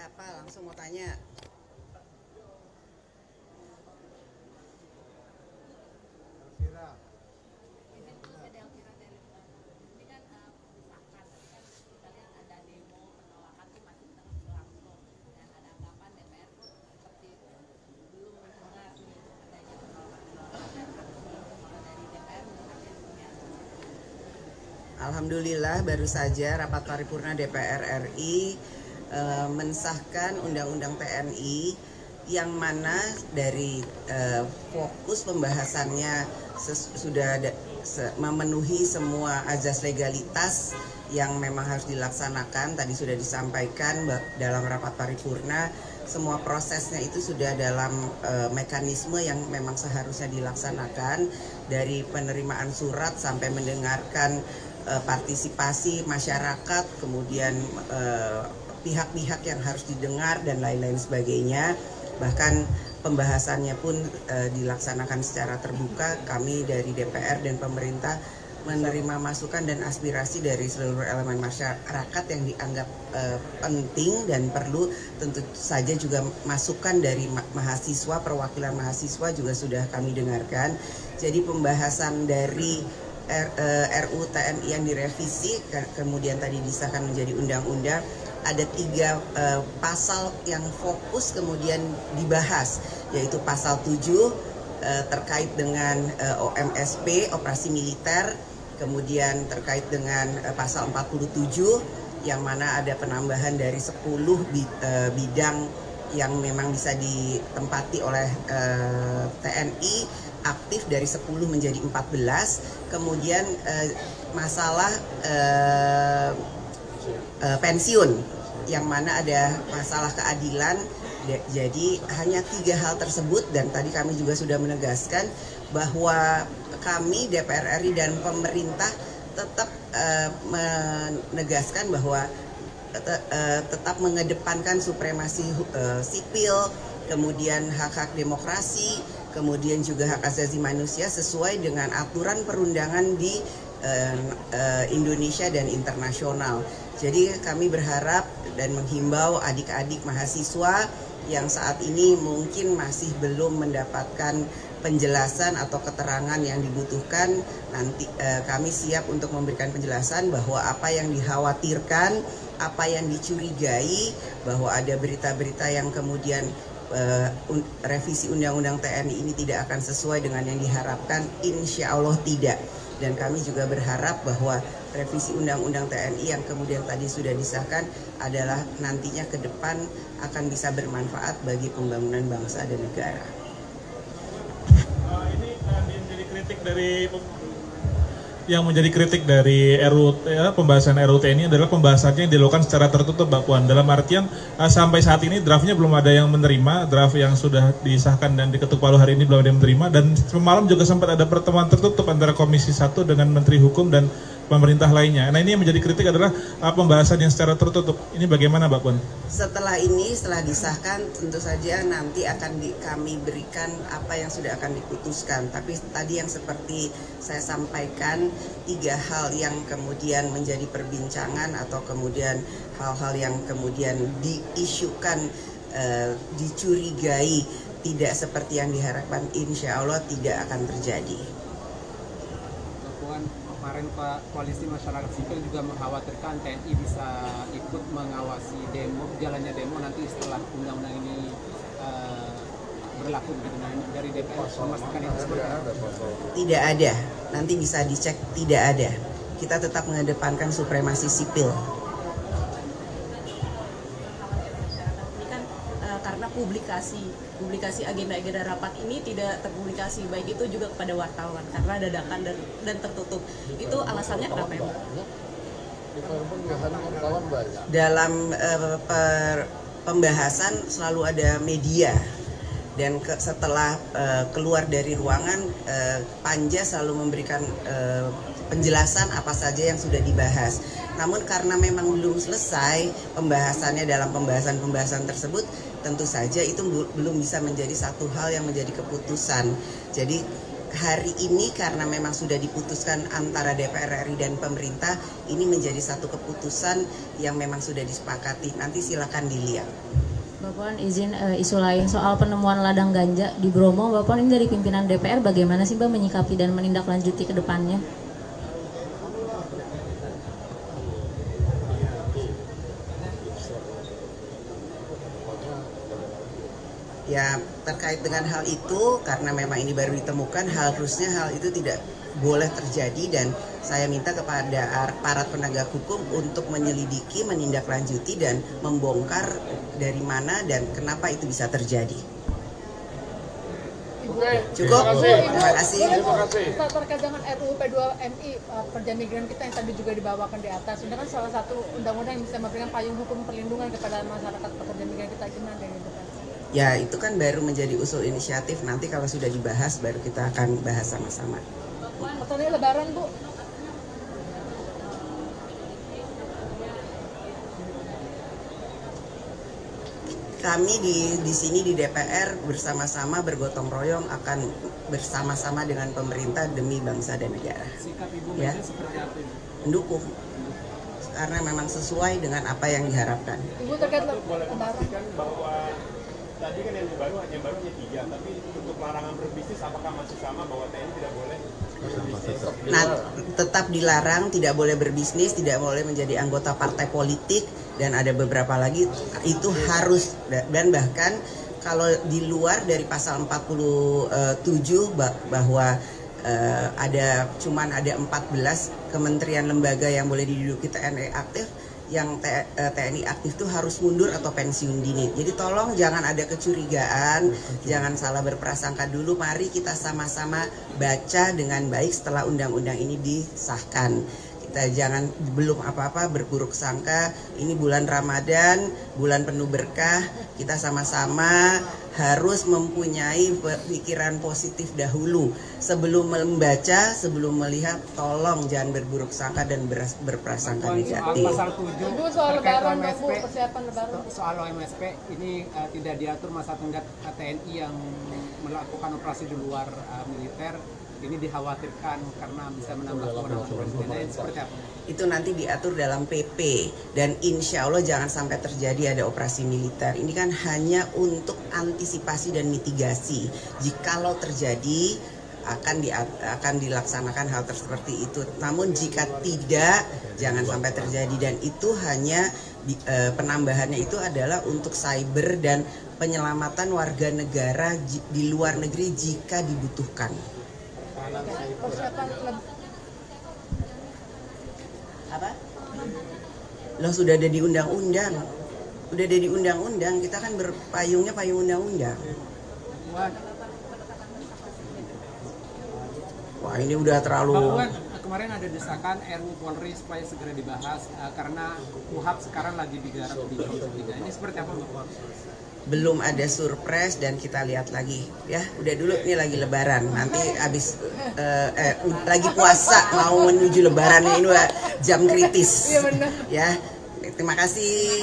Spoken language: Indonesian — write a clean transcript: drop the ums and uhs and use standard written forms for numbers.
apa? Langsung mau tanya. Alhamdulillah baru saja rapat paripurna DPR RI mensahkan Undang-Undang TNI yang mana dari fokus pembahasannya sudah memenuhi semua azas legalitas yang memang harus dilaksanakan. Tadi sudah disampaikan dalam rapat paripurna, semua prosesnya itu sudah dalam mekanisme yang memang seharusnya dilaksanakan, dari penerimaan surat sampai mendengarkan partisipasi masyarakat, kemudian pihak-pihak yang harus didengar dan lain-lain sebagainya. Bahkan pembahasannya pun dilaksanakan secara terbuka. Kami dari DPR dan pemerintah menerima masukan dan aspirasi dari seluruh elemen masyarakat yang dianggap penting dan perlu. Tentu saja juga masukan dari mahasiswa, perwakilan mahasiswa juga sudah kami dengarkan. Jadi pembahasan dari RUU TNI yang direvisi kemudian tadi disahkan menjadi undang-undang, ada 3 pasal yang fokus kemudian dibahas, yaitu pasal 7 terkait dengan OMSP, operasi militer, kemudian terkait dengan pasal 47 yang mana ada penambahan dari 10 bidang yang memang bisa ditempati oleh TNI aktif dari 10 menjadi 14. Kemudian masalah pensiun yang mana ada masalah keadilan. Jadi hanya 3 hal tersebut, dan tadi kami juga sudah menegaskan bahwa kami DPR RI dan pemerintah tetap menegaskan bahwa tetap mengedepankan supremasi sipil, kemudian hak-hak demokrasi, kemudian juga hak asasi manusia sesuai dengan aturan perundangan di Indonesia dan internasional. Jadi kami berharap dan menghimbau adik-adik mahasiswa yang saat ini mungkin masih belum mendapatkan penjelasan atau keterangan yang dibutuhkan, nanti kami siap untuk memberikan penjelasan bahwa apa yang dikhawatirkan, apa yang dicurigai, bahwa ada berita-berita yang kemudian revisi Undang-Undang TNI ini tidak akan sesuai dengan yang diharapkan, insya Allah tidak. Dan kami juga berharap bahwa revisi Undang-Undang TNI yang kemudian tadi sudah disahkan adalah nantinya ke depan akan bisa bermanfaat bagi pembangunan bangsa dan negara. Ini menjadi kritik dari pembahasan RUU TNI adalah pembahasannya yang dilakukan secara tertutup, Mbak Puan. Dalam artian sampai saat ini draftnya belum ada yang menerima, draft yang sudah disahkan dan diketuk palu hari ini belum ada yang menerima, dan semalam juga sempat ada pertemuan tertutup antara Komisi 1 dengan Menteri Hukum dan pemerintah lainnya. Nah, ini yang menjadi kritik adalah pembahasan yang secara tertutup. Ini bagaimana, Mbak Puan? Setelah disahkan, tentu saja nanti akan kami berikan apa yang sudah akan diputuskan. Tapi tadi yang seperti saya sampaikan, 3 hal yang kemudian menjadi perbincangan atau kemudian hal-hal yang kemudian diisukan, dicurigai tidak seperti yang diharapkan, insya Allah tidak akan terjadi. Kemarin Pak, Koalisi Masyarakat Sipil juga mengkhawatirkan TNI bisa ikut mengawasi jalannya demo nanti setelah undang-undang ini berlaku gitu. Nah, dari DPR memastikan itu seperti apa? Tidak ada, nanti bisa dicek, tidak ada. Kita tetap mengedepankan supremasi sipil. Karena publikasi agenda-agenda rapat ini tidak terpublikasi, baik itu juga kepada wartawan karena dadakan dan tertutup. Itu alasannya kenapa ya, Mbak? Dalam pembahasan selalu ada media, dan setelah keluar dari ruangan, Panja selalu memberikan penjelasan apa saja yang sudah dibahas. Namun karena memang belum selesai pembahasannya dalam pembahasan tersebut, tentu saja itu belum bisa menjadi satu hal yang menjadi keputusan. Jadi hari ini karena memang sudah diputuskan antara DPR RI dan pemerintah, ini menjadi satu keputusan yang memang sudah disepakati. Nanti silakan dilihat. Mbak Puan, izin isu lain soal penemuan ladang ganja di Bromo. Mbak Puan, ini dari pimpinan DPR bagaimana sih Mbak menyikapi dan menindaklanjuti ke depannya? Ya, terkait dengan hal itu, karena memang ini baru ditemukan, harusnya hal itu tidak boleh terjadi, dan saya minta kepada aparat penegak hukum untuk menyelidiki, menindaklanjuti, dan membongkar dari mana dan kenapa itu bisa terjadi. Cukup? Terima kasih. Terkait dengan RUU P2MI, pekerja migran kita yang tadi juga dibawakan di atas, ini kan salah satu undang-undang yang bisa memberikan payung hukum perlindungan kepada masyarakat pekerja migran kita, gimana gitu kan? Ya, itu kan baru menjadi usul inisiatif. Nanti kalau sudah dibahas, baru kita akan bahas sama-sama. Maksudnya Lebaran, Bu? Kami di sini di DPR bersama-sama bergotong royong akan bersama-sama dengan pemerintah demi bangsa dan negara. Sikap Ibu Ya, seperti apa Ibu? mendukung. Karena memang sesuai dengan apa yang diharapkan. Ibu terkait boleh Lebaran. memastikan bahwa tadi kan yang baru hanya 3, tapi untuk larangan berbisnis apakah masih sama bahwa TNI tidak boleh berbisnis? Nah, tetap dilarang, tidak boleh berbisnis, tidak boleh menjadi anggota partai politik, dan ada beberapa lagi itu harus, dan bahkan kalau di luar dari pasal 47 bahwa ada 14 kementerian lembaga yang boleh diduduki TNI aktif, yang TNI aktif itu harus mundur atau pensiun dini. Jadi tolong jangan ada kecurigaan, jangan salah berprasangka dulu. Mari kita sama-sama baca dengan baik setelah undang-undang ini disahkan. Kita jangan belum apa-apa berburuk sangka. Ini bulan Ramadan, bulan penuh berkah. Kita sama-sama harus mempunyai pikiran positif dahulu. Sebelum membaca, sebelum melihat, tolong jangan berburuk sangka dan berprasangka negatif. Pasal 7 Ibu soal terkait Lebaran, Bu, OMSP, persiapan Lebaran. soal OMSP ini tidak diatur masa tenggat TNI yang melakukan operasi di luar militer. Ini dikhawatirkan karena bisa menambah kewenangan presiden. Ini seperti apa? Itu nanti diatur dalam PP, dan insya Allah jangan sampai terjadi ada operasi militer. Ini kan hanya untuk antisipasi dan mitigasi. Jikalau terjadi akan dilaksanakan hal seperti itu. Namun jika tidak, jangan sampai terjadi, dan itu hanya penambahannya itu adalah untuk cyber dan penyelamatan warga negara di luar negeri jika dibutuhkan. Persiapan Apa? Loh, sudah ada di undang-undang. Udah ada di undang-undang, kita kan berpayungnya payung undang-undang. Wah, ini udah terlalu... Pak Puan, kemarin ada desakan RUU Polri supaya segera dibahas karena KUHP sekarang lagi digarap di Komisi 3. Ini seperti apa, Pak? Belum ada surprise, dan kita lihat lagi ya. Udah dulu, ini lagi lebaran, nanti habis lagi puasa mau menuju lebaran, ini jam kritis. Iya benar. Ya, terima kasih.